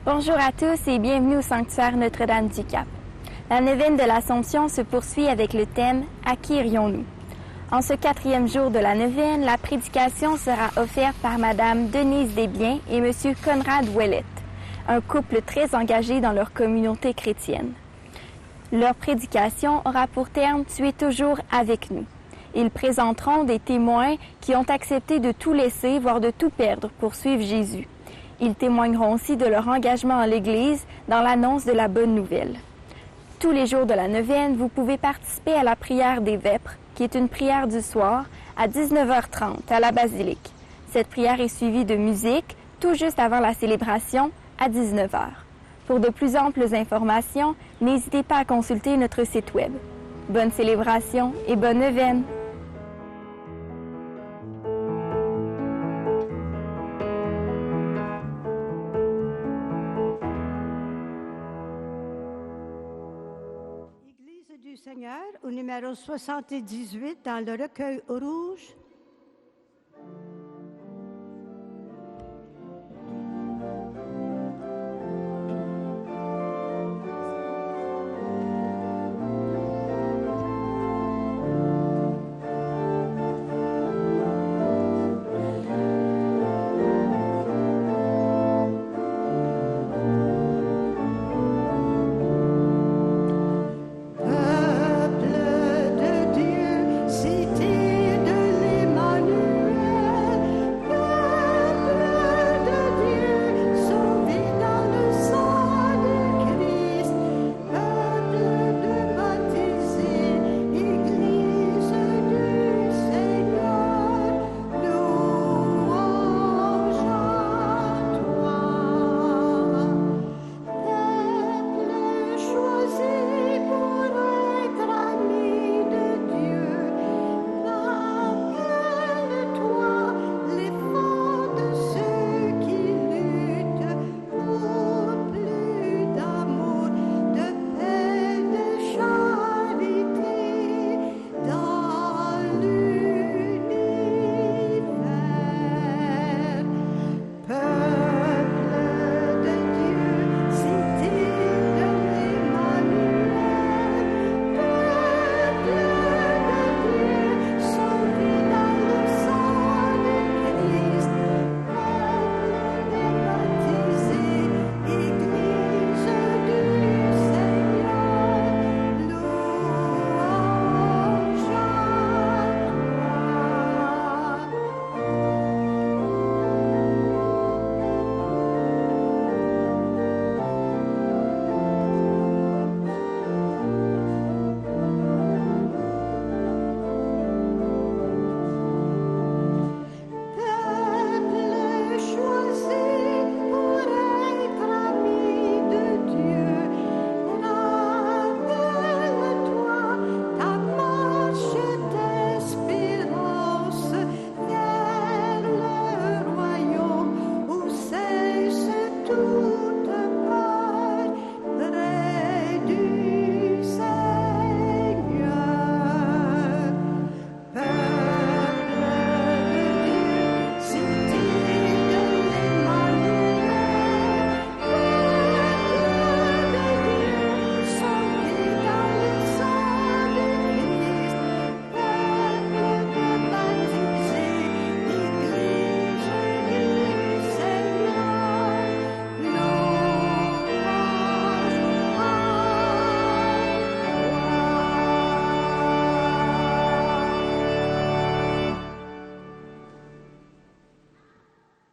Bonjour à tous et bienvenue au sanctuaire Notre-Dame du Cap. La neuvaine de l'Assomption se poursuit avec le thème « À qui irions-nous ». En ce 4e jour de la neuvaine, la prédication sera offerte par Madame Denise Desbiens et Monsieur Conrad Ouellette, un couple très engagé dans leur communauté chrétienne. Leur prédication aura pour terme « Tu es toujours avec nous ». Ils présenteront des témoins qui ont accepté de tout laisser, voire de tout perdre pour suivre Jésus. Ils témoigneront aussi de leur engagement à l'Église dans l'annonce de la bonne nouvelle. Tous les jours de la neuvaine, vous pouvez participer à la prière des Vêpres, qui est une prière du soir à 19h30 à la basilique. Cette prière est suivie de musique tout juste avant la célébration à 19h. Pour de plus amples informations, n'hésitez pas à consulter notre site web. Bonne célébration et bonne neuvaine! Seigneur, au numéro 78 dans le recueil rouge.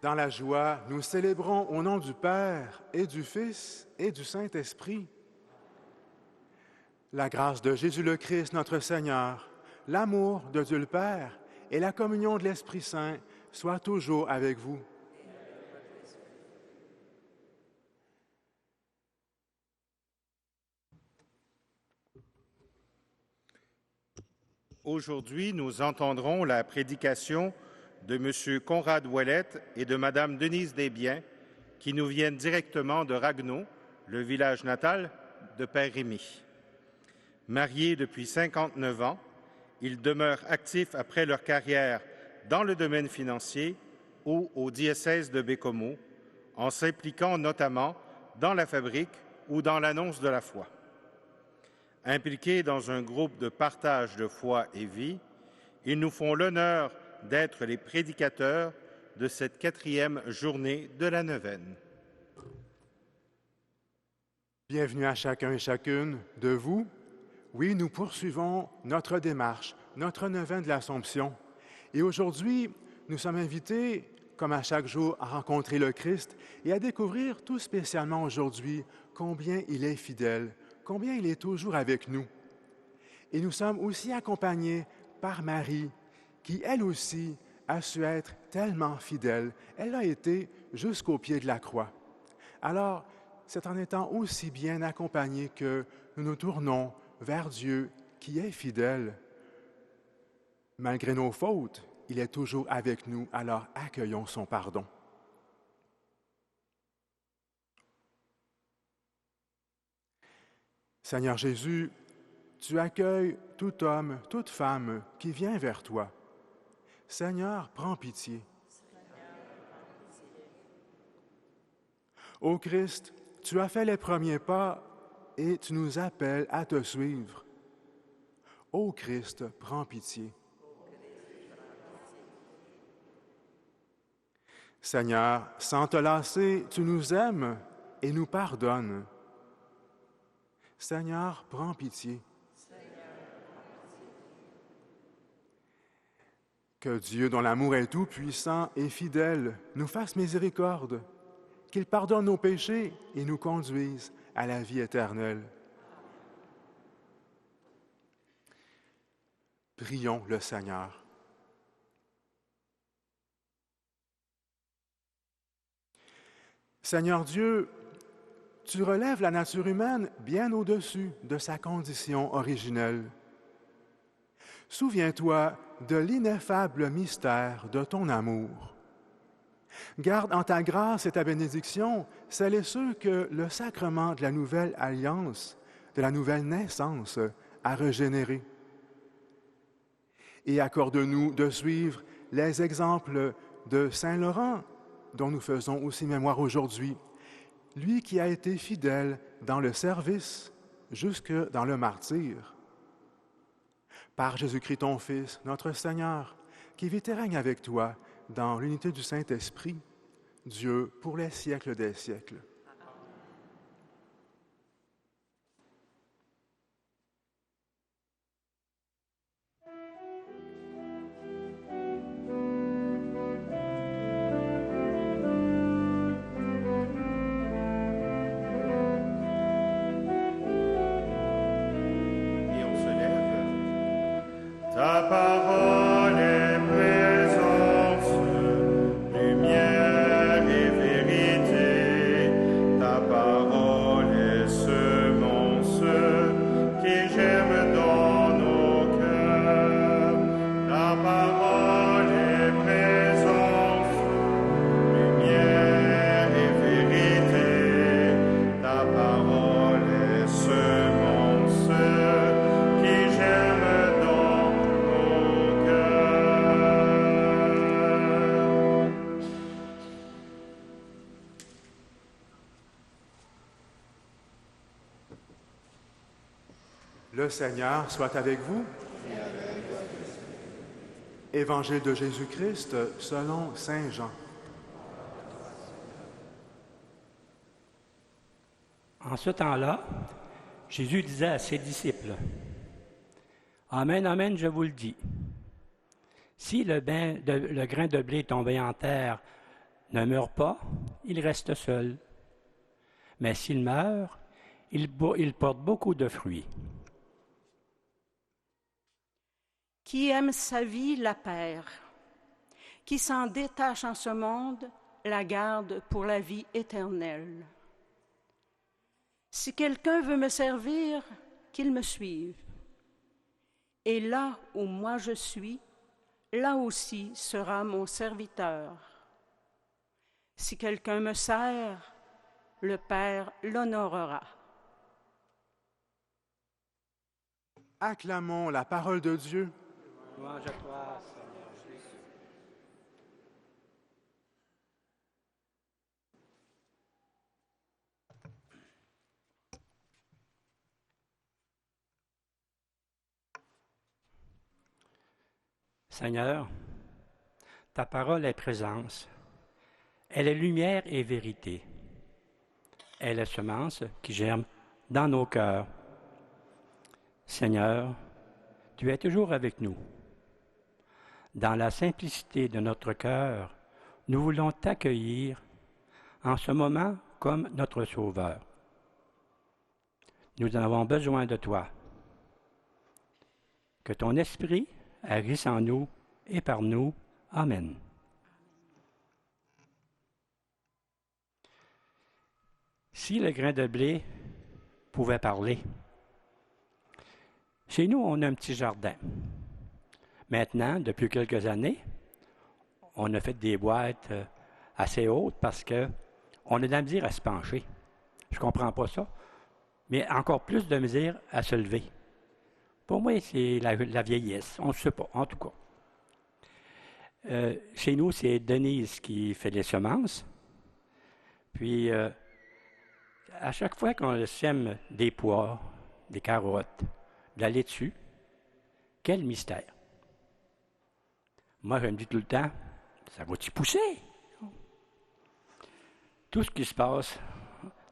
Dans la joie, nous célébrons au nom du Père et du Fils et du Saint-Esprit. La grâce de Jésus le Christ, notre Seigneur, l'amour de Dieu le Père et la communion de l'Esprit Saint soient toujours avec vous. Aujourd'hui, nous entendrons la prédication de M. Conrad Ouellette et de Mme Denise Desbiens, qui nous viennent directement de Ragueneau, le village natal de Père Rémy. Mariés depuis 59 ans, ils demeurent actifs après leur carrière dans le domaine financier ou au diocèse de Bécomo, en s'impliquant notamment dans la fabrique ou dans l'annonce de la foi. Impliqués dans un groupe de partage de foi et vie, ils nous font l'honneur d'être les prédicateurs de cette 4e journée de la neuvaine. Bienvenue à chacun et chacune de vous. Oui, nous poursuivons notre démarche, notre neuvaine de l'Assomption. Et aujourd'hui, nous sommes invités, comme à chaque jour, à rencontrer le Christ et à découvrir tout spécialement aujourd'hui combien il est fidèle, combien il est toujours avec nous. Et nous sommes aussi accompagnés par Marie, qui, elle aussi, a su être tellement fidèle. Elle a été jusqu'au pied de la croix. Alors, c'est en étant aussi bien accompagnés que nous nous tournons vers Dieu qui est fidèle. Malgré nos fautes, il est toujours avec nous, alors accueillons son pardon. Seigneur Jésus, tu accueilles tout homme, toute femme qui vient vers toi. Seigneur, prends pitié. Ô Christ, tu as fait les premiers pas et tu nous appelles à te suivre. Ô Christ, prends pitié. Seigneur, sans te lasser, tu nous aimes et nous pardonnes. Seigneur, prends pitié. Que Dieu, dont l'amour est tout-puissant et fidèle, nous fasse miséricorde, qu'il pardonne nos péchés et nous conduise à la vie éternelle. Prions le Seigneur. Seigneur Dieu, tu relèves la nature humaine bien au-dessus de sa condition originelle. Souviens-toi de l'ineffable mystère de ton amour. Garde en ta grâce et ta bénédiction celles et ceux que le sacrement de la nouvelle alliance, de la nouvelle naissance, a régénérés. Et accorde-nous de suivre les exemples de Saint Laurent, dont nous faisons aussi mémoire aujourd'hui, lui qui a été fidèle dans le service jusque dans le martyre. Par Jésus-Christ ton Fils, notre Seigneur, qui vit et règne avec toi dans l'unité du Saint-Esprit, Dieu pour les siècles des siècles. Ta parole est présence, lumière et vérité. Ta parole est semence qui germe dans nos cœurs. Ta parole est présence, lumière et vérité. Ta parole est semence qui germe dans nos cœurs. Le Seigneur soit avec vous. Évangile de Jésus-Christ selon Saint Jean. En ce temps-là, Jésus disait à ses disciples, « Amen, amen, je vous le dis. Si le grain de blé tombé en terre ne meurt pas, il reste seul. Mais s'il meurt, il porte beaucoup de fruits. Qui aime sa vie la perd. Qui s'en détache en ce monde la garde pour la vie éternelle. Si quelqu'un veut me servir, qu'il me suive. Et là où moi je suis, là aussi sera mon serviteur. Si quelqu'un me sert, le Père l'honorera. » Acclamons la parole de Dieu. Louange à toi, Seigneur Jésus. Seigneur, ta parole est présence. Elle est lumière et vérité. Elle est semence qui germe dans nos cœurs. Seigneur, tu es toujours avec nous. Dans la simplicité de notre cœur, nous voulons t'accueillir en ce moment comme notre Sauveur. Nous avons besoin de toi. Que ton esprit agisse en nous et par nous. Amen. Si le grain de blé pouvait parler. Chez nous, on a un petit jardin. Maintenant, depuis quelques années, on a fait des boîtes assez hautes parce qu'on a de la misère à se pencher. Je ne comprends pas ça. Mais encore plus de misère à se lever. Pour moi, c'est la vieillesse. On ne sait pas, en tout cas. Chez nous, c'est Denise qui fait les semences. Puis, à chaque fois qu'on sème des pois, des carottes, de la laitue, quel mystère! Moi, je me dis tout le temps, ça va-tu pousser? Tout ce qui se passe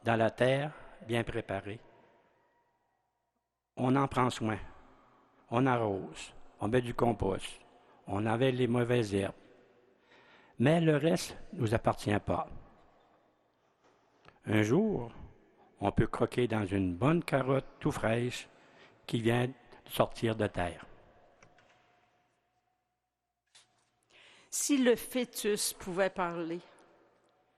dans la terre, bien préparée, on en prend soin. On arrose, on met du compost, on enlève les mauvaises herbes. Mais le reste ne nous appartient pas. Un jour, on peut croquer dans une bonne carotte tout fraîche qui vient de sortir de terre. Si le fœtus pouvait parler,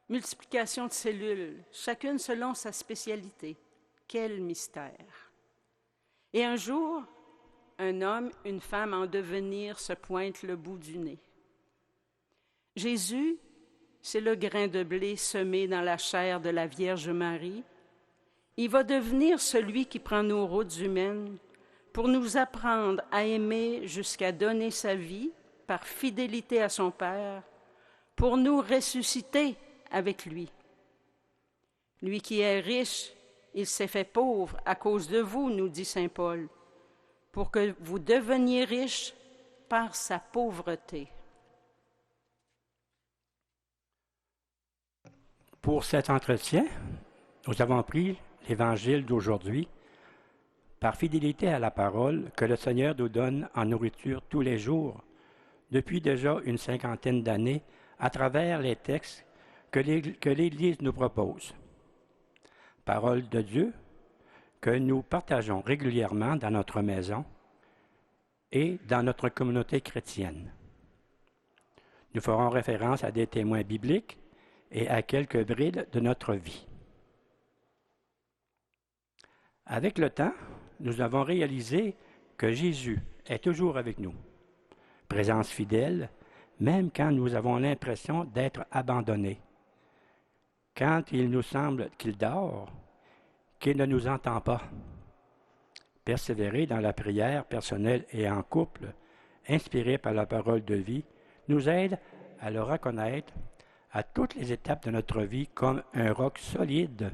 multiplication de cellules, chacune selon sa spécialité, quel mystère! Et un jour, un homme, une femme en devenir se pointent le bout du nez. Jésus, c'est le grain de blé semé dans la chair de la Vierge Marie. Il va devenir celui qui prend nos routes humaines pour nous apprendre à aimer jusqu'à donner sa vie par fidélité à son Père, pour nous ressusciter avec lui. Lui qui est riche, il s'est fait pauvre à cause de vous, nous dit saint Paul, pour que vous deveniez riches par sa pauvreté. Pour cet entretien, nous avons pris l'Évangile d'aujourd'hui par fidélité à la parole que le Seigneur nous donne en nourriture tous les jours, depuis déjà une 50aine d'années, à travers les textes que l'Église nous propose. Parole de Dieu que nous partageons régulièrement dans notre maison et dans notre communauté chrétienne. Nous ferons référence à des témoins bibliques et à quelques brides de notre vie. Avec le temps, nous avons réalisé que Jésus est toujours avec nous. Présence fidèle, même quand nous avons l'impression d'être abandonnés. Quand il nous semble qu'il dort, qu'il ne nous entend pas. Persévérer dans la prière personnelle et en couple, inspirée par la parole de vie, nous aide à le reconnaître à toutes les étapes de notre vie comme un roc solide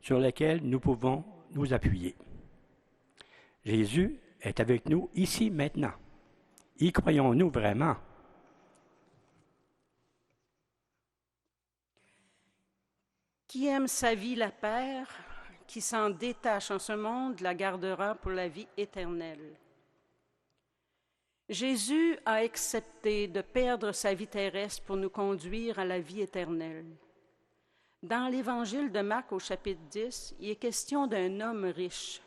sur lequel nous pouvons nous appuyer. Jésus est avec nous ici maintenant. Y croyons-nous vraiment? Qui aime sa vie la perd, qui s'en détache en ce monde, la gardera pour la vie éternelle. Jésus a accepté de perdre sa vie terrestre pour nous conduire à la vie éternelle. Dans l'Évangile de Marc au chapitre 10, il est question d'un homme riche.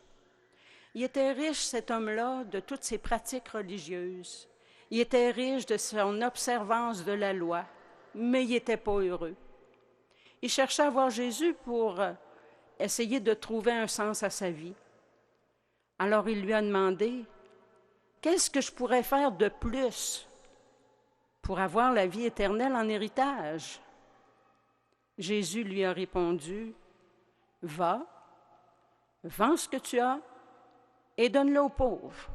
Il était riche, cet homme-là, de toutes ses pratiques religieuses. Il était riche de son observance de la loi, mais il n'était pas heureux. Il cherchait à voir Jésus pour essayer de trouver un sens à sa vie. Alors il lui a demandé, « Qu'est-ce que je pourrais faire de plus pour avoir la vie éternelle en héritage? » Jésus lui a répondu, « Va, vends ce que tu as et donne-le aux pauvres.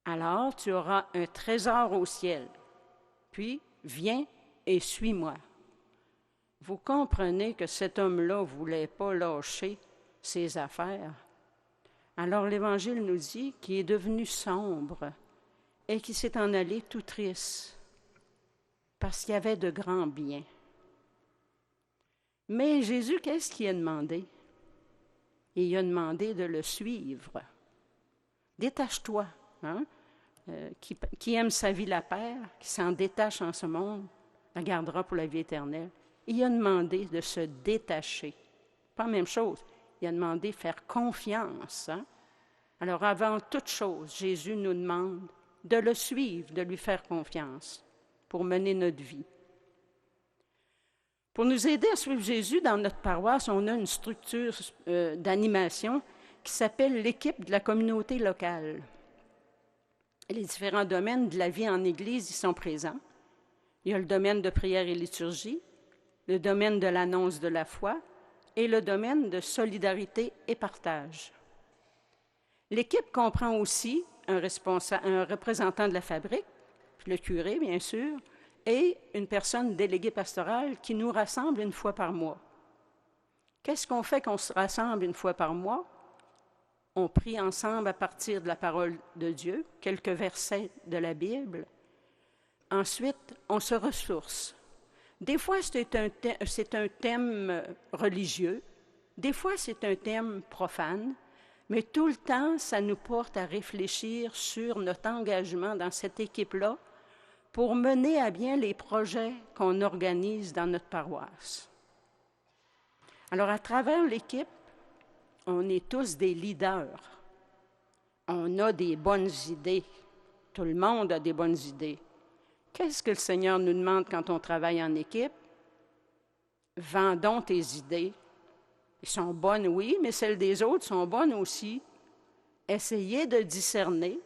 Alors tu auras un trésor au ciel. Puis viens et suis-moi. » Vous comprenez que cet homme-là ne voulait pas lâcher ses affaires. Alors l'Évangile nous dit qu'il est devenu sombre et qui s'est en allé tout triste parce qu'il y avait de grands biens. Mais Jésus, qu'est-ce qu'il a demandé? Il a demandé de le suivre. Détache-toi. Hein? Qui aime sa vie la perd, qui s'en détache en ce monde, la gardera pour la vie éternelle. Il a demandé de se détacher. Pas la même chose. Il a demandé de faire confiance. Hein? Alors, avant toute chose, Jésus nous demande de le suivre, de lui faire confiance pour mener notre vie. Pour nous aider à suivre Jésus dans notre paroisse, on a une structure d'animation qui s'appelle l'équipe de la communauté locale. Les différents domaines de la vie en Église y sont présents. Il y a le domaine de prière et liturgie, le domaine de l'annonce de la foi et le domaine de solidarité et partage. L'équipe comprend aussi un représentant de la fabrique, le curé bien sûr, et une personne déléguée pastorale qui nous rassemble une fois par mois. Qu'est-ce qu'on fait qu'on se rassemble une fois par mois? On prie ensemble à partir de la parole de Dieu, quelques versets de la Bible. Ensuite, on se ressource. Des fois, c'est un thème religieux, des fois, c'est un thème profane, mais tout le temps, ça nous porte à réfléchir sur notre engagement dans cette équipe-là pour mener à bien les projets qu'on organise dans notre paroisse. Alors, à travers l'équipe, on est tous des leaders. On a des bonnes idées. Tout le monde a des bonnes idées. Qu'est-ce que le Seigneur nous demande quand on travaille en équipe? Vendons tes idées. Elles sont bonnes, oui, mais celles des autres sont bonnes aussi. Essayez de discerner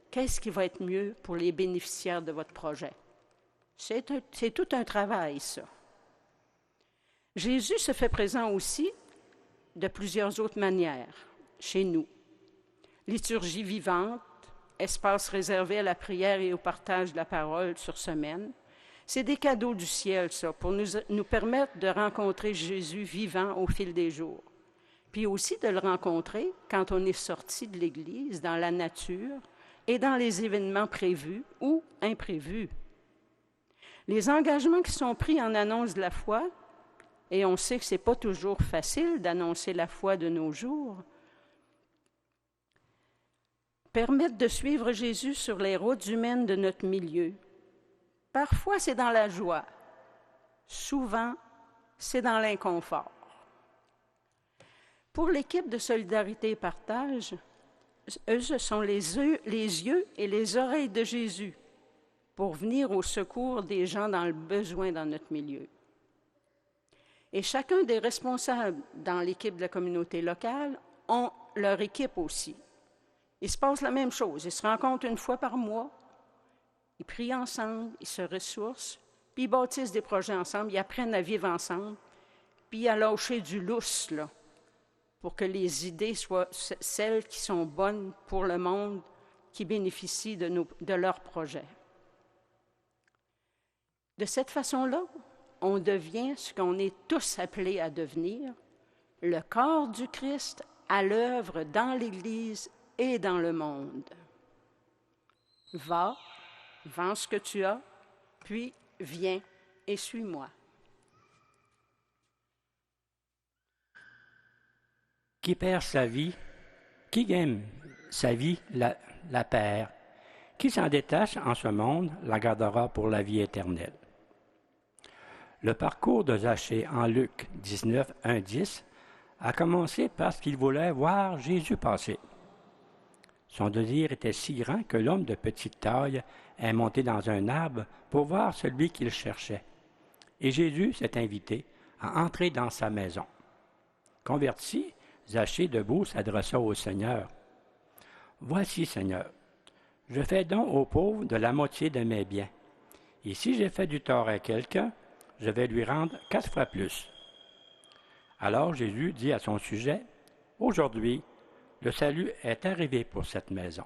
qu'est-ce qui va être mieux pour les bénéficiaires de votre projet. C'est tout un travail, ça. Jésus se fait présent aussi de plusieurs autres manières chez nous. Liturgie vivante, espace réservé à la prière et au partage de la parole sur semaine. C'est des cadeaux du ciel, ça, pour nous permettre de rencontrer Jésus vivant au fil des jours. Puis aussi de le rencontrer quand on est sorti de l'Église, dans la nature et dans les événements prévus ou imprévus. Les engagements qui sont pris en annonce de la foi, et on sait que ce n'est pas toujours facile d'annoncer la foi de nos jours, permettent de suivre Jésus sur les routes humaines de notre milieu. Parfois, c'est dans la joie. Souvent, c'est dans l'inconfort. Pour l'équipe de Solidarité et Partage, eux, ce sont les yeux et les oreilles de Jésus pour venir au secours des gens dans le besoin dans notre milieu. Et chacun des responsables dans l'équipe de la communauté locale ont leur équipe aussi. Il se passe la même chose. Ils se rencontrent une fois par mois, ils prient ensemble, ils se ressourcent, puis ils bâtissent des projets ensemble, ils apprennent à vivre ensemble, puis à lâcher du lousse, là, pour que les idées soient celles qui sont bonnes pour le monde, qui bénéficient de leurs projets. De cette façon-là, on devient ce qu'on est tous appelés à devenir, le corps du Christ à l'œuvre dans l'Église et dans le monde. Va, vends ce que tu as, puis viens et suis-moi. Qui perd sa vie, qui gagne sa vie, la perd. Qui s'en détache en ce monde, la gardera pour la vie éternelle. Le parcours de Zachée en Luc 19, 1-10 a commencé parce qu'il voulait voir Jésus passer. Son désir était si grand que l'homme de petite taille est monté dans un arbre pour voir celui qu'il cherchait. Et Jésus s'est invité à entrer dans sa maison. Converti, Zachée debout s'adressa au Seigneur. « Voici, Seigneur, je fais don aux pauvres de la moitié de mes biens. Et si j'ai fait du tort à quelqu'un, je vais lui rendre 4 fois plus. » Alors Jésus dit à son sujet, « Aujourd'hui, le salut est arrivé pour cette maison. »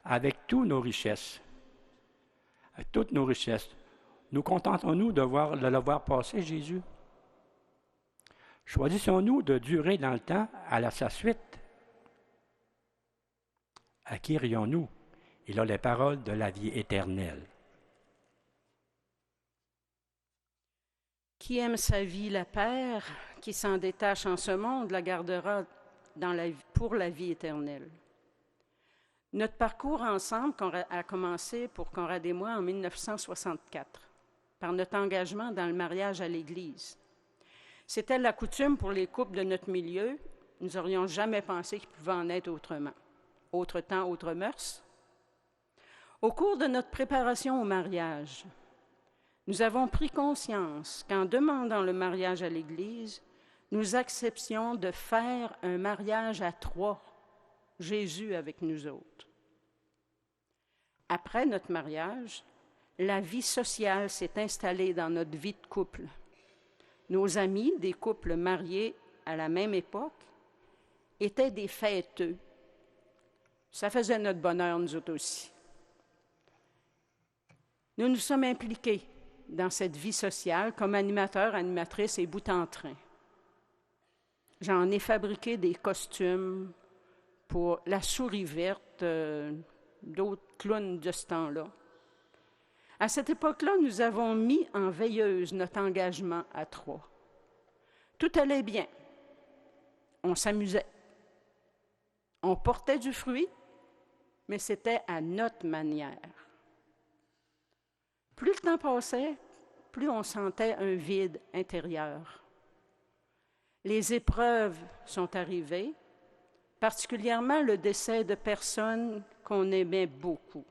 Avec toutes nos richesses, nous contentons-nous de le voir passer, Jésus? Choisissons-nous de durer dans le temps à sa suite? À qui irions-nous? Il a les paroles de la vie éternelle. Qui aime sa vie la perd, qui s'en détache en ce monde la gardera pour la vie éternelle. Notre parcours ensemble a commencé pour Conrad et moi en 1964, par notre engagement dans le mariage à l'Église. C'était la coutume pour les couples de notre milieu. Nous n'aurions jamais pensé qu'il pouvait en être autrement. Autre temps, autre mœurs. Au cours de notre préparation au mariage, nous avons pris conscience qu'en demandant le mariage à l'Église, nous acceptions de faire un mariage à trois, Jésus avec nous autres. Après notre mariage, la vie sociale s'est installée dans notre vie de couple. Nos amis, des couples mariés à la même époque, étaient des fêteux. Ça faisait notre bonheur, nous autres aussi. Nous nous sommes impliqués dans cette vie sociale comme animateurs, animatrices et bout en train. J'en ai fabriqué des costumes pour la souris verte, d'autres clowns de ce temps-là. À cette époque-là, nous avons mis en veilleuse notre engagement à trois. Tout allait bien. On s'amusait. On portait du fruit, mais c'était à notre manière. Plus le temps passait, plus on sentait un vide intérieur. Les épreuves sont arrivées, particulièrement le décès de personnes qu'on aimait beaucoup.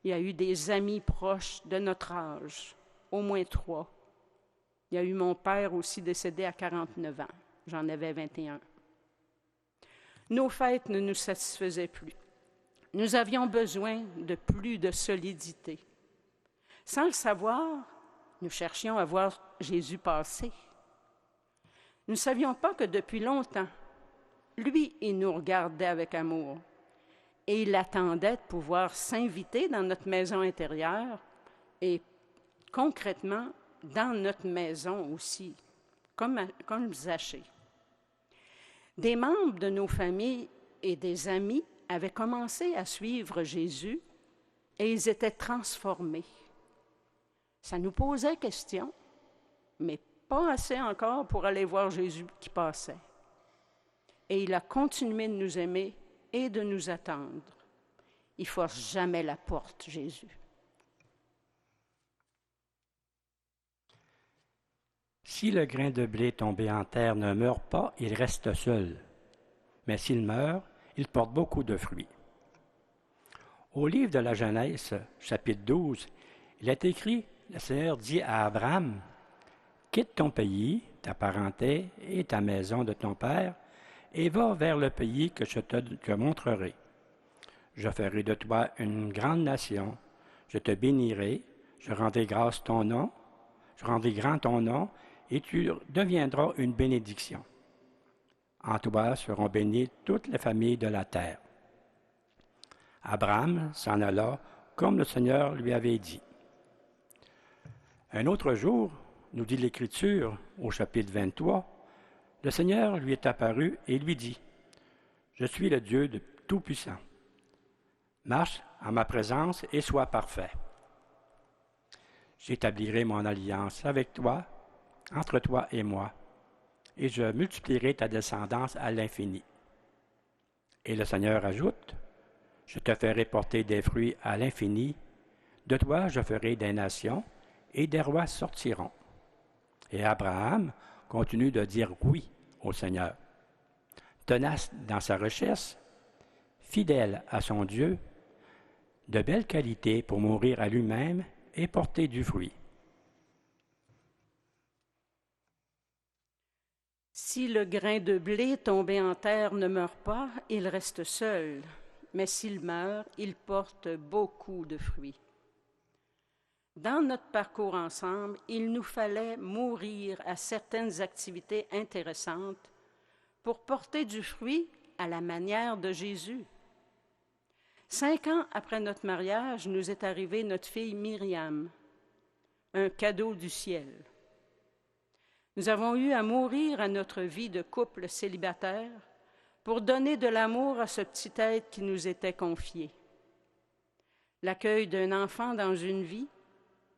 Il y a eu des amis proches de notre âge, au moins 3. Il y a eu mon père aussi décédé à 49 ans. J'en avais 21. Nos fêtes ne nous satisfaisaient plus. Nous avions besoin de plus de solidité. Sans le savoir, nous cherchions à voir Jésus passer. Nous ne savions pas que depuis longtemps, lui, il nous regardait avec amour et il attendait de pouvoir s'inviter dans notre maison intérieure et concrètement dans notre maison aussi, comme Zachée. Des membres de nos familles et des amis avaient commencé à suivre Jésus et ils étaient transformés. Ça nous posait question, mais pas assez encore pour aller voir Jésus qui passait. Et il a continué de nous aimer et de nous attendre. Il ne force jamais la porte, Jésus. Si le grain de blé tombé en terre ne meurt pas, il reste seul. Mais s'il meurt, il porte beaucoup de fruits. Au livre de la Genèse, chapitre 12, il est écrit, le Seigneur dit à Abraham, « Quitte ton pays, ta parenté et ta maison de ton père, et va vers le pays que je te montrerai. Je ferai de toi une grande nation, je te bénirai, je rendrai grand ton nom, et tu deviendras une bénédiction. En toi seront bénies toutes les familles de la terre. » Abraham s'en alla comme le Seigneur lui avait dit. Un autre jour, nous dit l'Écriture au chapitre 23, le Seigneur lui est apparu et lui dit, « Je suis le Dieu de Tout-Puissant. Marche en ma présence et sois parfait. J'établirai mon alliance avec toi, entre toi et moi, et je multiplierai ta descendance à l'infini. » Et le Seigneur ajoute, « Je te ferai porter des fruits à l'infini, de toi je ferai des nations, et des rois sortiront. » Et Abraham continue de dire oui au Seigneur. Tenace dans sa recherche, fidèle à son Dieu, de belles qualités pour mourir à lui-même et porter du fruit. Si le grain de blé tombé en terre ne meurt pas, il reste seul, mais s'il meurt, il porte beaucoup de fruits. Dans notre parcours ensemble, il nous fallait mourir à certaines activités intéressantes pour porter du fruit à la manière de Jésus. 5 ans après notre mariage, nous est arrivée notre fille Myriam, un cadeau du ciel. Nous avons eu à mourir à notre vie de couple célibataire pour donner de l'amour à ce petit être qui nous était confié. L'accueil d'un enfant dans une vie,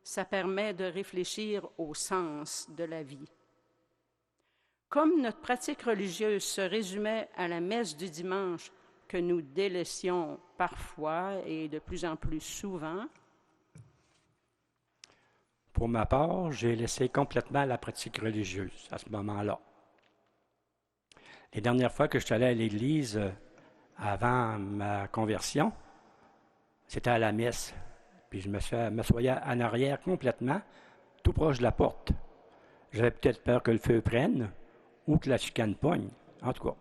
ça permet de réfléchir au sens de la vie. Comme notre pratique religieuse se résumait à la messe du dimanche que nous délaissions parfois et de plus en plus souvent, Pour ma part, j'ai laissé complètement la pratique religieuse à ce moment-là. Les dernières fois que je suis allé à l'église avant ma conversion, c'était à la messe. Puis je m'assoyais en arrière complètement, tout proche de la porte. J'avais peut-être peur que le feu prenne ou que la chicane pogne, en tout cas.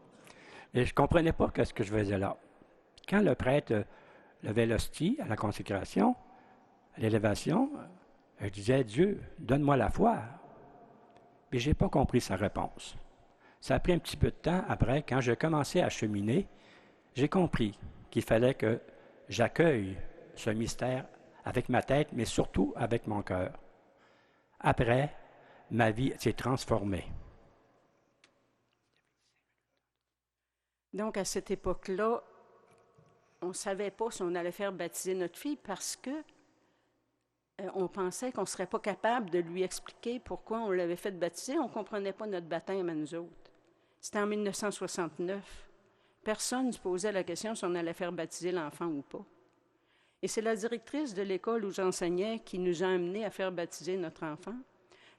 Et je ne comprenais pas ce que je faisais là. Quand le prêtre levait l'hostie à la consécration, à l'élévation, je disais, Dieu, donne-moi la foi. Mais je n'ai pas compris sa réponse. Ça a pris un petit peu de temps après, quand j'ai commencé à cheminer, j'ai compris qu'il fallait que j'accueille ce mystère avec ma tête, mais surtout avec mon cœur. Après, ma vie s'est transformée. donc à cette époque-là, on ne savait pas si on allait faire baptiser notre fille parce que on pensait qu'on ne serait pas capable de lui expliquer pourquoi on l'avait fait baptiser. On ne comprenait pas notre baptême à nous autres. C'était en 1969. Personne ne se posait la question si on allait faire baptiser l'enfant ou pas. Et c'est la directrice de l'école où j'enseignais qui nous a amenés à faire baptiser notre enfant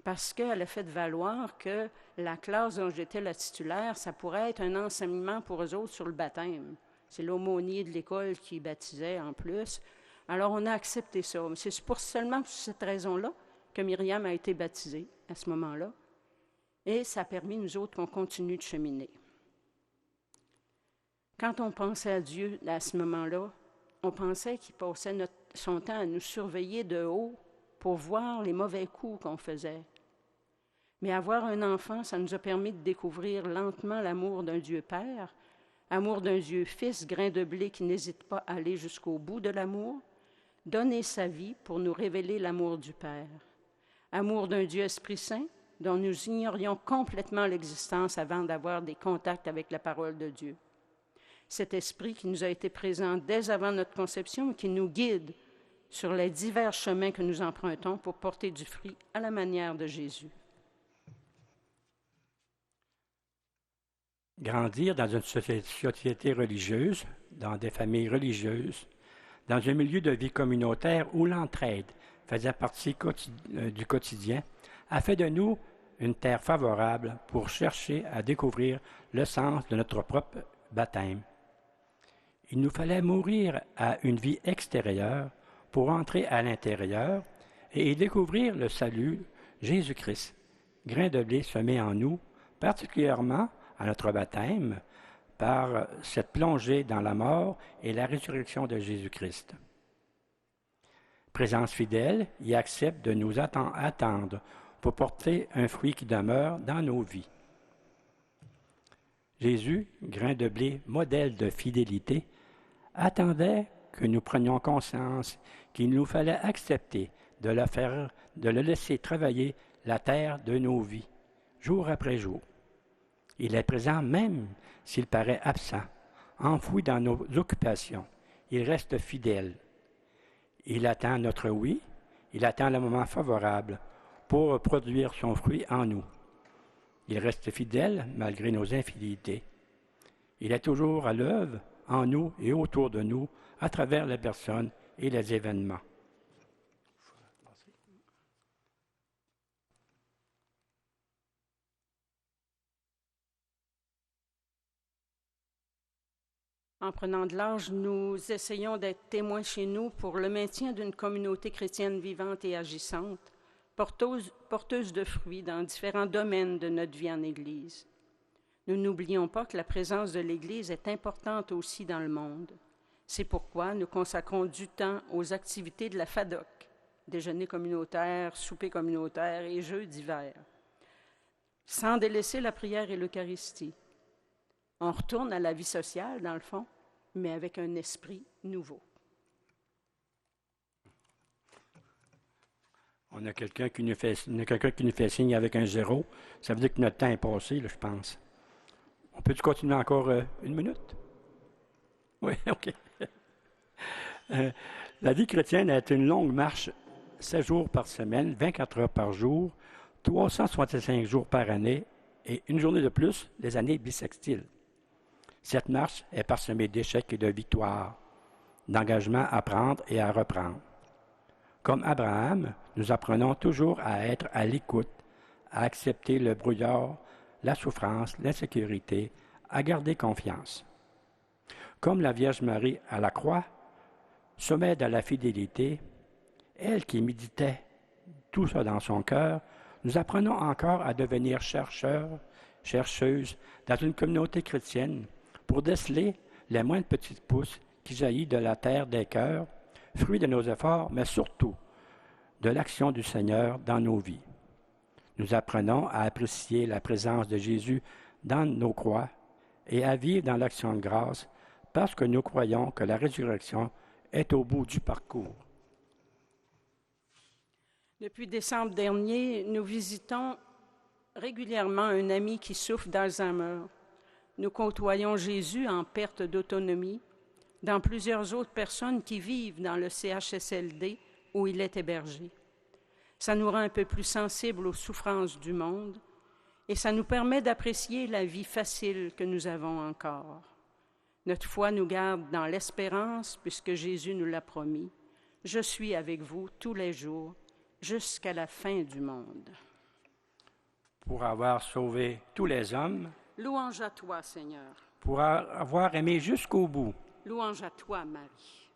parce qu'elle a fait valoir que la classe dont j'étais la titulaire, ça pourrait être un enseignement pour eux autres sur le baptême. C'est l'aumônier de l'école qui baptisait en plus. Alors, on a accepté ça. C'est seulement pour cette raison-là que Myriam a été baptisée à ce moment-là. Et ça a permis, nous autres, qu'on continue de cheminer. Quand on pensait à Dieu à ce moment-là, on pensait qu'il passait son temps à nous surveiller de haut pour voir les mauvais coups qu'on faisait. Mais avoir un enfant, ça nous a permis de découvrir lentement l'amour d'un Dieu Père, amour d'un Dieu Fils, grain de blé qui n'hésite pas à aller jusqu'au bout de l'amour, donner sa vie pour nous révéler l'amour du Père. Amour d'un Dieu Esprit Saint, dont nous ignorions complètement l'existence avant d'avoir des contacts avec la parole de Dieu. Cet esprit qui nous a été présent dès avant notre conception et qui nous guide sur les divers chemins que nous empruntons pour porter du fruit à la manière de Jésus. Grandir dans une société religieuse, dans des familles religieuses, dans un milieu de vie communautaire où l'entraide faisait partie du quotidien, a fait de nous une terre favorable pour chercher à découvrir le sens de notre propre baptême. Il nous fallait mourir à une vie extérieure pour entrer à l'intérieur et y découvrir le salut, Jésus-Christ, grain de blé semé en nous, particulièrement à notre baptême, par cette plongée dans la mort et la résurrection de Jésus-Christ. Présence fidèle, il accepte de nous attendre pour porter un fruit qui demeure dans nos vies. Jésus, grain de blé, modèle de fidélité, attendait que nous prenions conscience qu'il nous fallait accepter de le laisser travailler la terre de nos vies, jour après jour. Il est présent même s'il paraît absent, enfoui dans nos occupations. Il reste fidèle. Il attend notre oui, il attend le moment favorable pour produire son fruit en nous. Il reste fidèle malgré nos infidélités. Il est toujours à l'œuvre en nous et autour de nous, à travers les personnes et les événements. En prenant de l'âge, nous essayons d'être témoins chez nous pour le maintien d'une communauté chrétienne vivante et agissante, porteuse de fruits dans différents domaines de notre vie en Église. Nous n'oublions pas que la présence de l'Église est importante aussi dans le monde. C'est pourquoi nous consacrons du temps aux activités de la FADOC, déjeuner communautaire, souper communautaire et jeux divers, sans délaisser la prière et l'Eucharistie. On retourne à la vie sociale, dans le fond, mais avec un esprit nouveau. On a quelqu'un qui nous fait signe avec un 0. Ça veut dire que notre temps est passé, là, je pense. On peut-tu continuer encore une minute? Oui, OK. La vie chrétienne est une longue marche, 7 jours par semaine, 24 heures par jour, 365 jours par année et une journée de plus les années bissextiles. Cette marche est parsemée d'échecs et de victoires, d'engagements à prendre et à reprendre. Comme Abraham, nous apprenons toujours à être à l'écoute, à accepter le brouillard, la souffrance, l'insécurité, à garder confiance. Comme la Vierge Marie à la croix, sommet de la fidélité, elle qui méditait tout ça dans son cœur, nous apprenons encore à devenir chercheurs, chercheuses dans une communauté chrétienne pour déceler les moindres petites pousses qui jaillissent de la terre des cœurs, fruit de nos efforts, mais surtout de l'action du Seigneur dans nos vies. Nous apprenons à apprécier la présence de Jésus dans nos croix et à vivre dans l'action de grâce parce que nous croyons que la résurrection est au bout du parcours. Depuis décembre dernier, nous visitons régulièrement un ami qui souffre d'Alzheimer. Nous côtoyons Jésus en perte d'autonomie dans plusieurs autres personnes qui vivent dans le CHSLD où il est hébergé. Ça nous rend un peu plus sensibles aux souffrances du monde et ça nous permet d'apprécier la vie facile que nous avons encore. Notre foi nous garde dans l'espérance puisque Jésus nous l'a promis. Je suis avec vous tous les jours jusqu'à la fin du monde. Pour avoir sauvé tous les hommes, Louange à toi, Seigneur. pour avoir aimé jusqu'au bout, Louange à toi, Marie.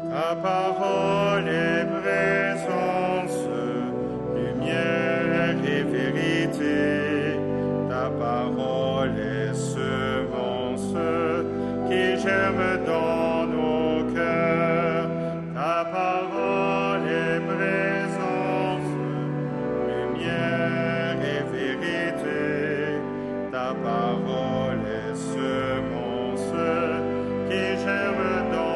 Ta parole est présence, lumière et vérité. Ta parole est semence qui germe dans nos cœurs. Ta parole est présence, lumière et vérité. Ta parole est semence qui germe dans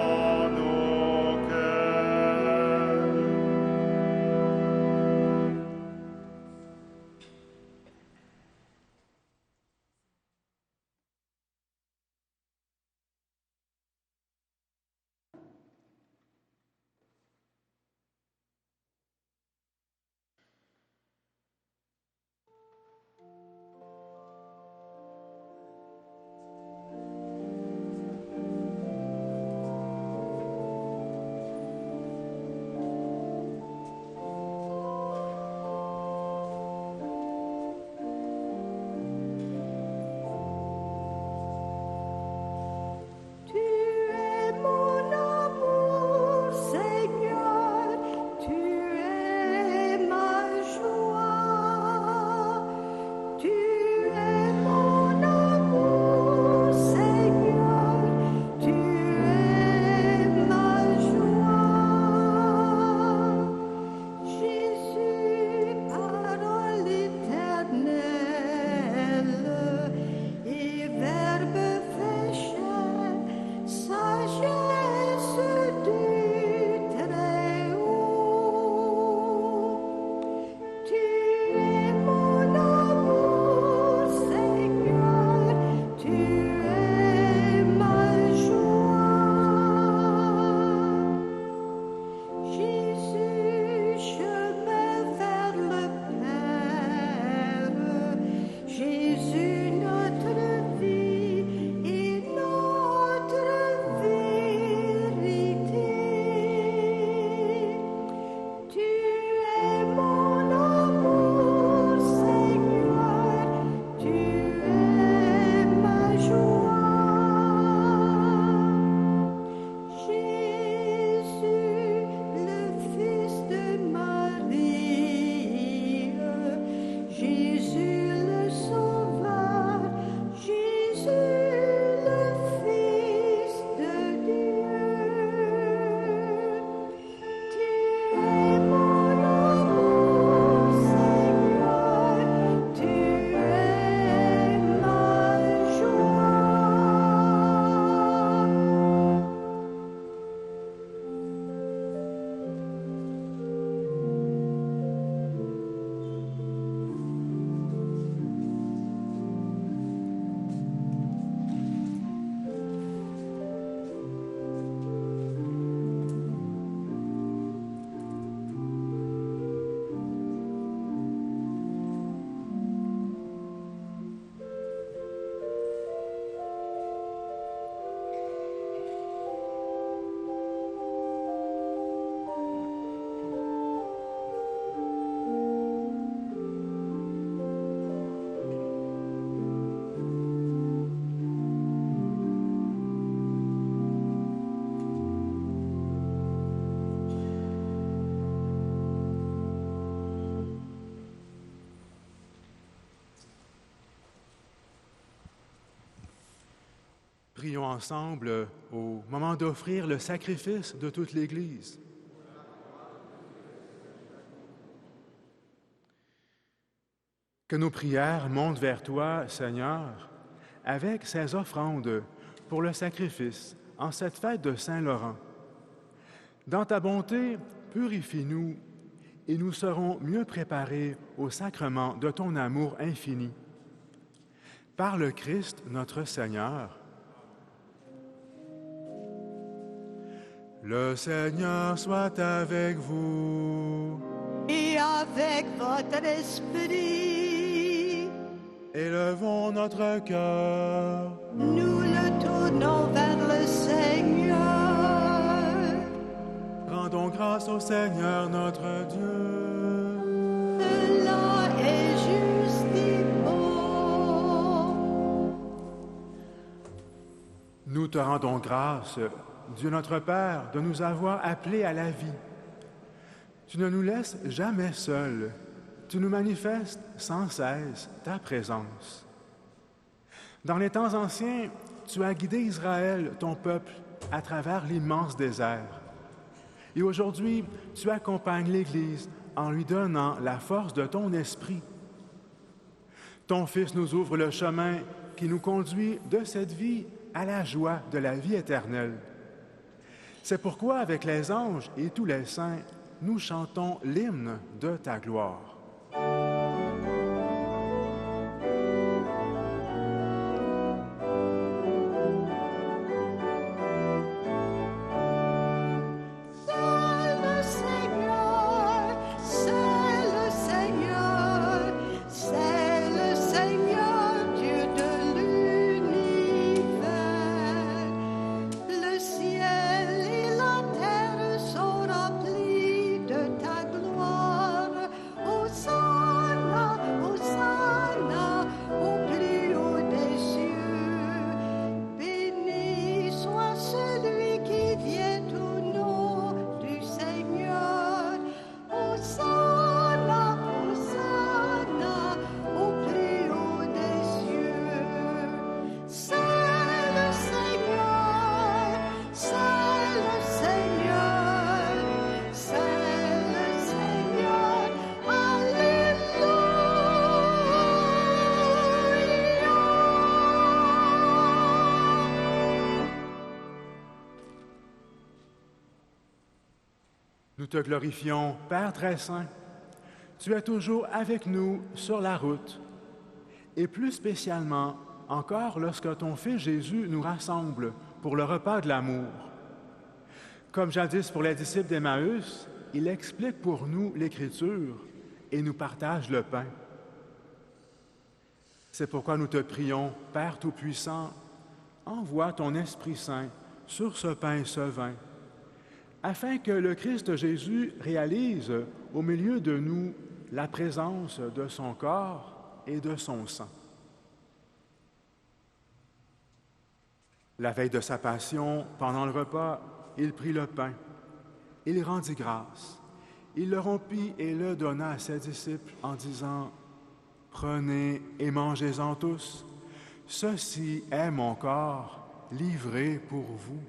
prions ensemble au moment d'offrir le sacrifice de toute l'Église. Que nos prières montent vers toi, Seigneur, avec ces offrandes pour le sacrifice en cette fête de Saint-Laurent. Dans ta bonté, purifie-nous et nous serons mieux préparés au sacrement de ton amour infini. Par le Christ, notre Seigneur. Le Seigneur soit avec vous. Et avec votre esprit, Élevons notre cœur. nous le tournons vers le Seigneur. Rendons grâce au Seigneur notre Dieu. Cela est juste et bon. Nous te rendons grâce, Dieu notre Père, de nous avoir appelés à la vie. Tu ne nous laisses jamais seuls. Tu nous manifestes sans cesse ta présence. Dans les temps anciens, tu as guidé Israël, ton peuple, à travers l'immense désert. Et aujourd'hui, tu accompagnes l'Église en lui donnant la force de ton esprit. Ton Fils nous ouvre le chemin qui nous conduit de cette vie à la joie de la vie éternelle. C'est pourquoi, avec les anges et tous les saints, nous chantons l'hymne de ta gloire. Nous te glorifions, Père très saint. Tu es toujours avec nous sur la route, et plus spécialement encore lorsque ton Fils Jésus nous rassemble pour le repas de l'amour. Comme jadis pour les disciples d'Emmaüs, il explique pour nous l'Écriture et nous partage le pain. C'est pourquoi nous te prions, Père Tout-Puissant, envoie ton Esprit Saint sur ce pain et ce vin, afin que le Christ Jésus réalise au milieu de nous la présence de son corps et de son sang. La veille de sa passion, pendant le repas, il prit le pain, il rendit grâce, il le rompit et le donna à ses disciples en disant « Prenez et mangez-en tous, ceci est mon corps livré pour vous. »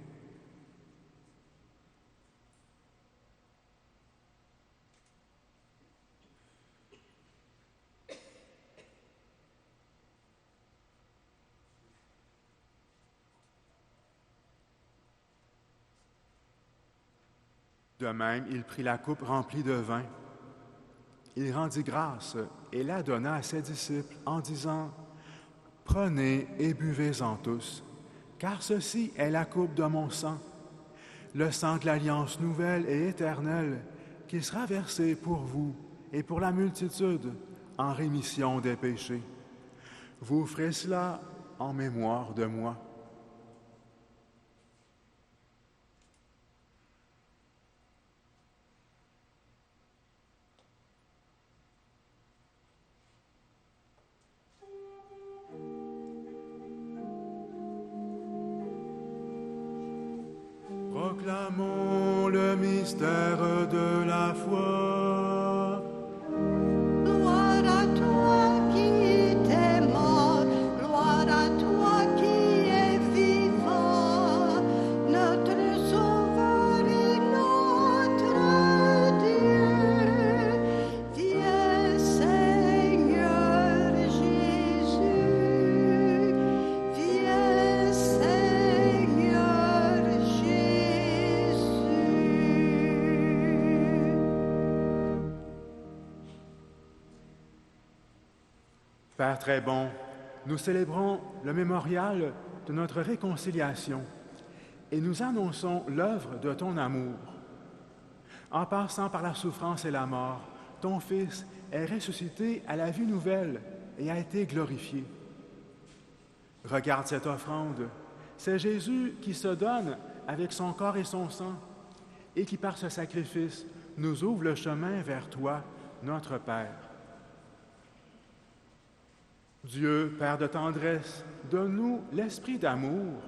De même, il prit la coupe remplie de vin. Il rendit grâce et la donna à ses disciples en disant « Prenez et buvez-en tous, car ceci est la coupe de mon sang, le sang de l'alliance nouvelle et éternelle qui sera versé pour vous et pour la multitude en rémission des péchés. Vous ferez cela en mémoire de moi. » Proclamons le mystère de la foi. Gloire à toi qui étais mort, gloire à toi qui es vivant. Père très bon, nous célébrons le mémorial de notre réconciliation et nous annonçons l'œuvre de ton amour. En passant par la souffrance et la mort, ton Fils est ressuscité à la vie nouvelle et a été glorifié. Regarde cette offrande. C'est Jésus qui se donne avec son corps et son sang et qui, par ce sacrifice, nous ouvre le chemin vers toi, notre Père. Dieu, Père de tendresse, donne-nous l'esprit d'amour,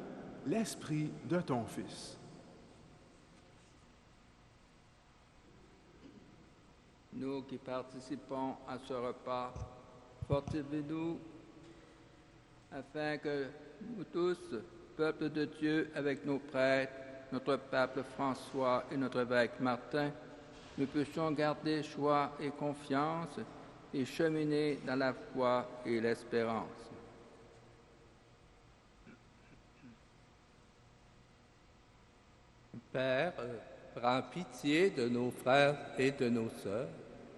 l'esprit de ton Fils. Nous qui participons à ce repas, fortifiez-nous afin que nous tous, peuple de Dieu, avec nos prêtres, notre pape François et notre évêque Martin, nous puissions garder joie et confiance et cheminer dans la foi et l'espérance. Père, prends pitié de nos frères et de nos sœurs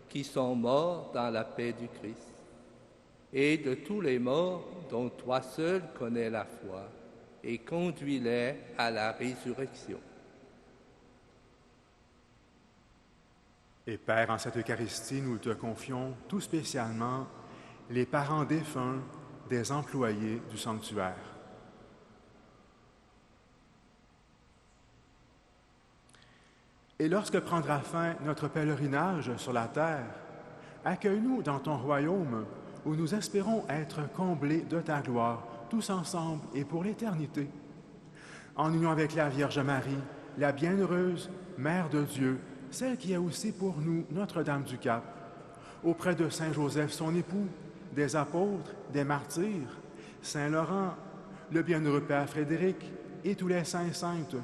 qui sont morts dans la paix du Christ, et de tous les morts dont toi seul connais la foi, et conduis-les à la résurrection. Et Père, en cette Eucharistie, nous te confions tout spécialement les parents défunts des employés du sanctuaire. Et lorsque prendra fin notre pèlerinage sur la terre, accueille-nous dans ton royaume où nous espérons être comblés de ta gloire, tous ensemble et pour l'éternité. En union avec la Vierge Marie, la bienheureuse Mère de Dieu, celle qui est aussi pour nous Notre-Dame du Cap, auprès de Saint Joseph, son époux, des apôtres, des martyrs, Saint Laurent, le bienheureux Père Frédéric et tous les saints et saintes,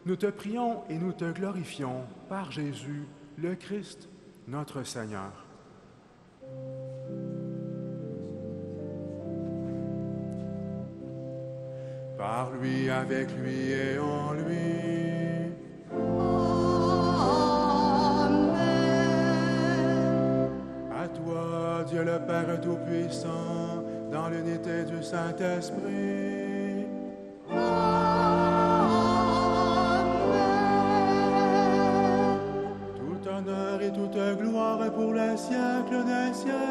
nous te prions et nous te glorifions par Jésus, le Christ, notre Seigneur. Par lui, avec lui et en lui. Amen. À toi, Dieu le Père Tout-Puissant, dans l'unité du Saint-Esprit. Tout honneur et toute gloire pour les siècles des siècles.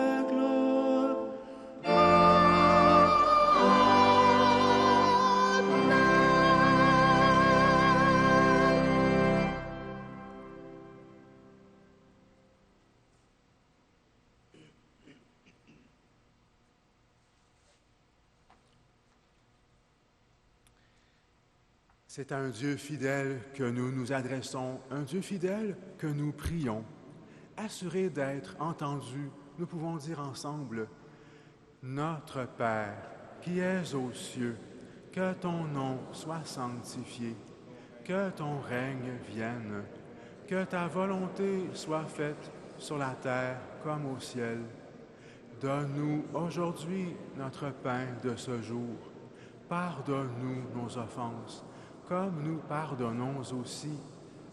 C'est à un Dieu fidèle que nous nous adressons, un Dieu fidèle que nous prions. Assurés d'être entendus, nous pouvons dire ensemble, « Notre Père, qui es aux cieux, que ton nom soit sanctifié, que ton règne vienne, que ta volonté soit faite sur la terre comme au ciel. Donne-nous aujourd'hui notre pain de ce jour. Pardonne-nous nos offenses, comme nous pardonnons aussi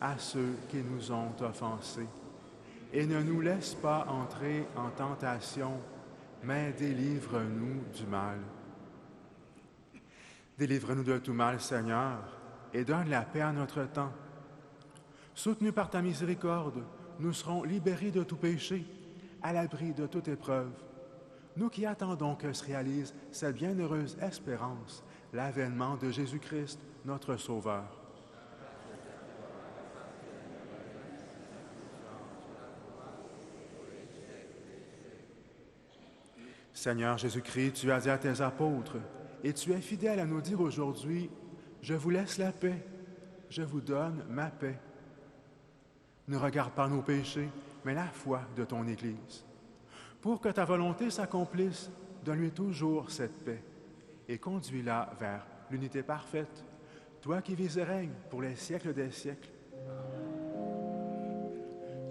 à ceux qui nous ont offensés. Et ne nous laisse pas entrer en tentation, mais délivre-nous du mal. Délivre-nous de tout mal, Seigneur, et donne la paix à notre temps. Soutenus par ta miséricorde, nous serons libérés de tout péché, à l'abri de toute épreuve. Nous qui attendons que se réalise cette bienheureuse espérance, l'avènement de Jésus-Christ, notre Sauveur. Seigneur Jésus-Christ, tu as dit à tes apôtres, et tu es fidèle à nous dire aujourd'hui, « Je vous laisse la paix, je vous donne ma paix. » Ne regarde pas nos péchés, mais la foi de ton Église. Pour que ta volonté s'accomplisse, donne-lui toujours cette paix et conduis-la vers l'unité parfaite, toi qui vis et règnes pour les siècles des siècles.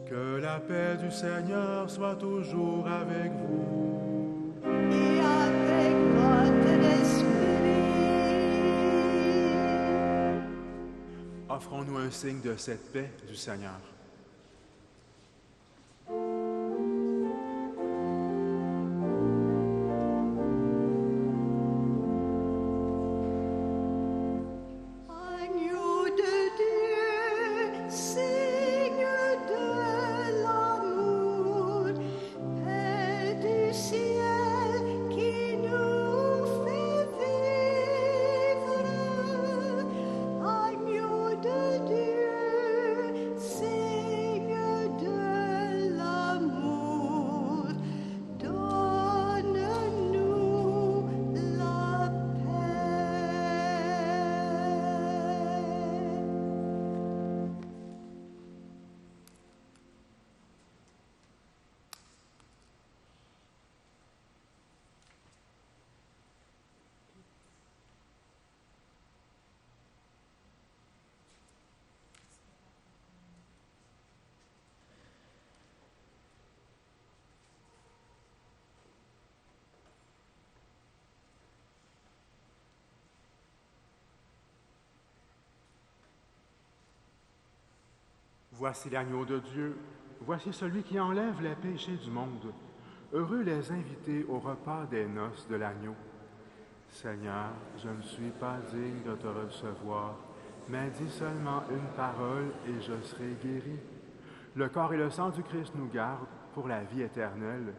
Que la paix du Seigneur soit toujours avec vous. Et avec votre esprit. Offrons-nous un signe de cette paix du Seigneur. Voici l'agneau de Dieu, voici celui qui enlève les péchés du monde. Heureux les invités au repas des noces de l'agneau. Seigneur, je ne suis pas digne de te recevoir, mais dis seulement une parole et je serai guéri. Le corps et le sang du Christ nous gardent pour la vie éternelle.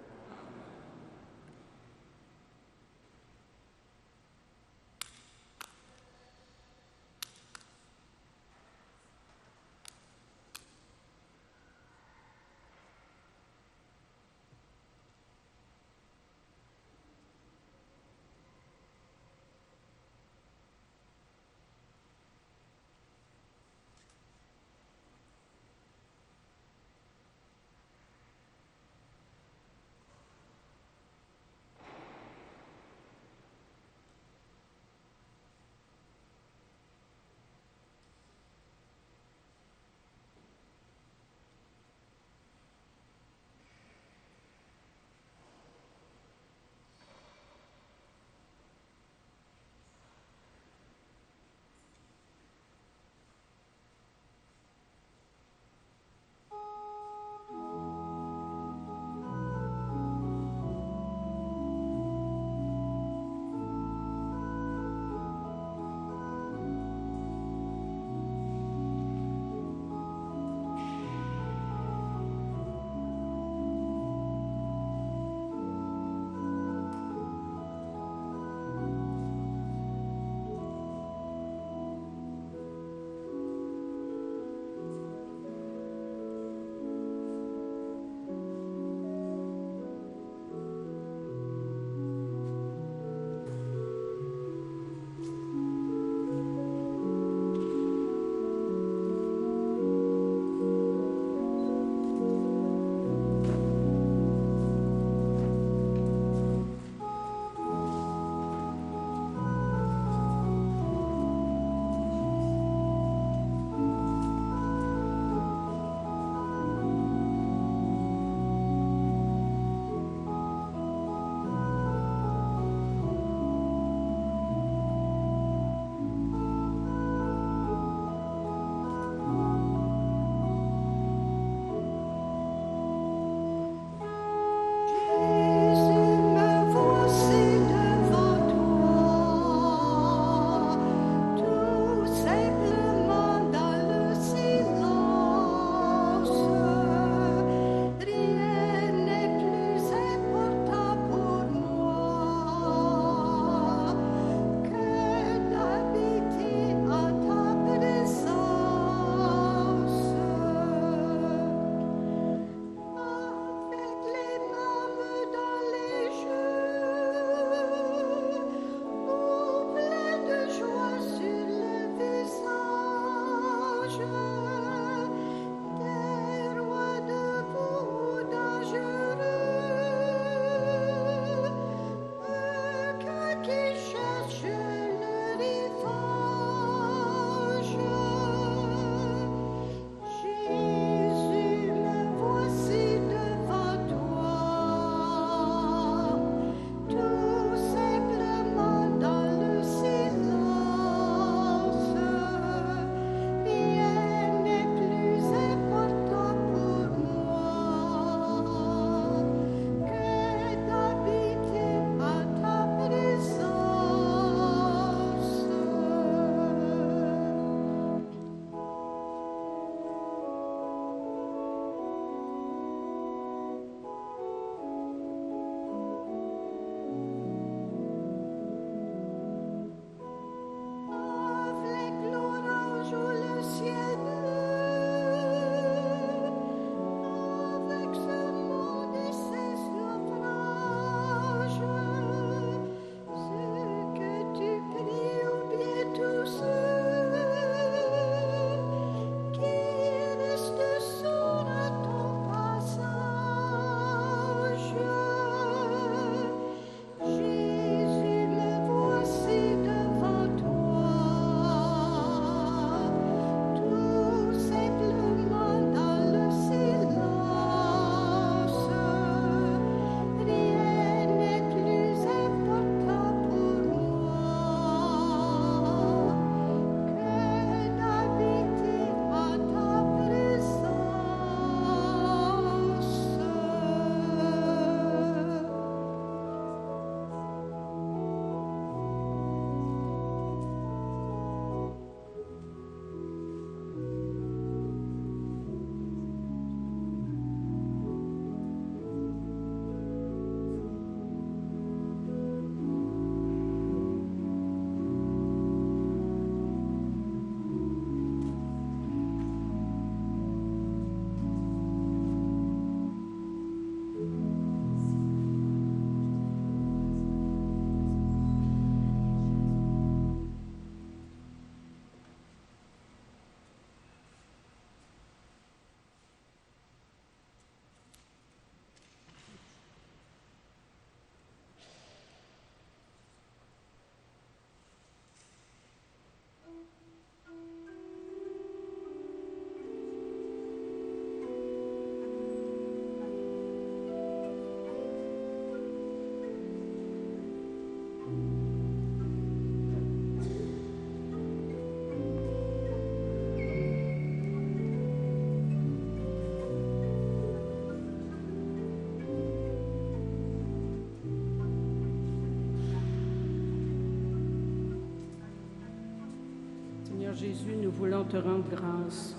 Jésus, nous voulons te rendre grâce,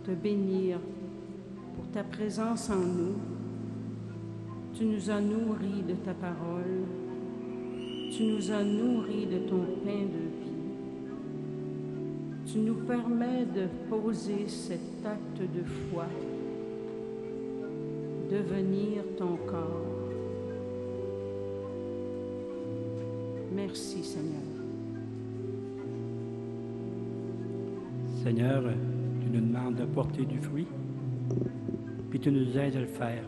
te bénir pour ta présence en nous. Tu nous as nourris de ta parole. Tu nous as nourris de ton pain de vie. Tu nous permets de poser cet acte de foi, devenir ton corps. Merci, Seigneur. Seigneur, tu nous demandes de porter du fruit, puis tu nous aides à le faire.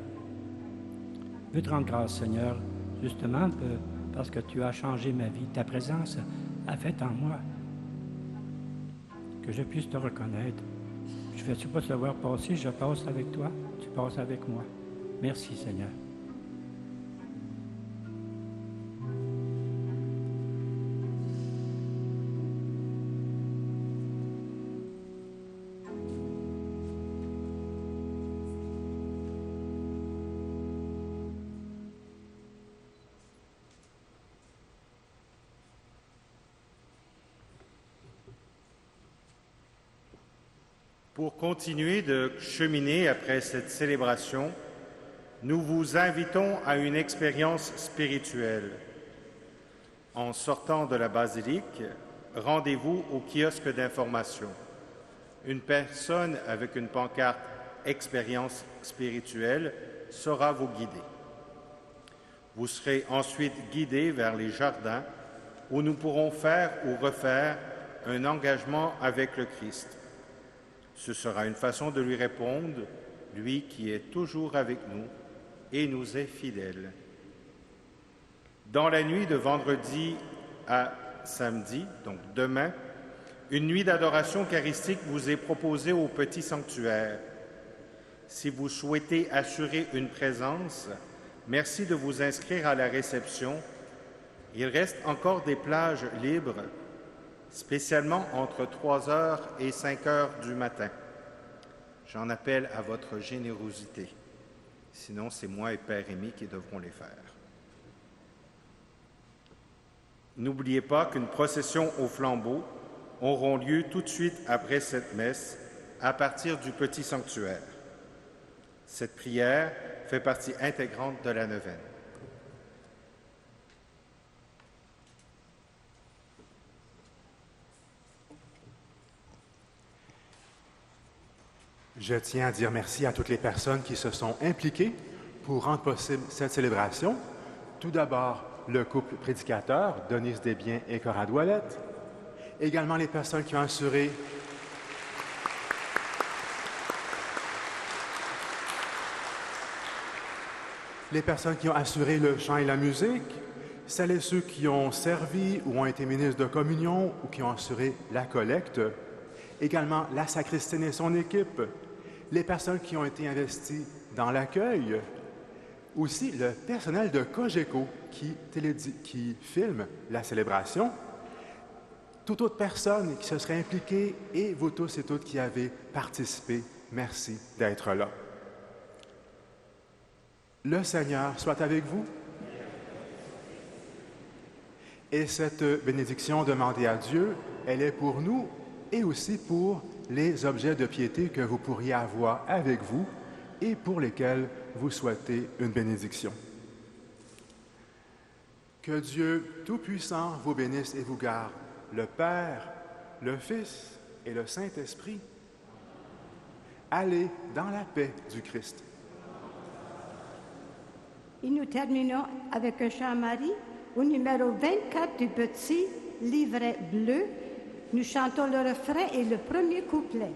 Je veux te rendre grâce, Seigneur, justement parce que tu as changé ma vie. Ta présence a fait en moi que je puisse te reconnaître. Je ne vais pas te voir passer, je passe avec toi, tu passes avec moi. Merci, Seigneur. Pour continuer de cheminer après cette célébration, nous vous invitons à une expérience spirituelle. En sortant de la basilique, rendez-vous au kiosque d'information. Une personne avec une pancarte « Expérience spirituelle » saura vous guider. Vous serez ensuite guidés vers les jardins où nous pourrons faire ou refaire un engagement avec le Christ. Ce sera une façon de lui répondre, lui qui est toujours avec nous et nous est fidèle. Dans la nuit de vendredi à samedi, donc demain, une nuit d'adoration eucharistique vous est proposée au petit sanctuaire. Si vous souhaitez assurer une présence, merci de vous inscrire à la réception. Il reste encore des plages libres, spécialement entre 3h et 5h du matin. J'en appelle à votre générosité. Sinon, c'est moi et Père Rémy qui devront les faire. N'oubliez pas qu'une procession au flambeau auront lieu tout de suite après cette messe, à partir du petit sanctuaire. Cette prière fait partie intégrante de la neuvaine. Je tiens à dire merci à toutes les personnes qui se sont impliquées pour rendre possible cette célébration. Tout d'abord, le couple prédicateur, Denise Desbiens et Conrad Ouellette. Également les personnes qui ont assuré le chant et la musique, celles et ceux qui ont servi ou ont été ministres de communion ou qui ont assuré la collecte, également la sacristaine et son équipe, les personnes qui ont été investies dans l'accueil, aussi le personnel de Cogeco qui filme la célébration, toute autre personne qui se serait impliquée et vous tous et toutes qui avez participé, merci d'être là. Le Seigneur soit avec vous. Et cette bénédiction demandée à Dieu, elle est pour nous et aussi pour les objets de piété que vous pourriez avoir avec vous et pour lesquels vous souhaitez une bénédiction. Que Dieu Tout-Puissant vous bénisse et vous garde, le Père, le Fils et le Saint-Esprit. Allez dans la paix du Christ. Et nous terminons avec un chant Marie au numéro 24 du petit livret bleu. Nous chantons le refrain et le premier couplet.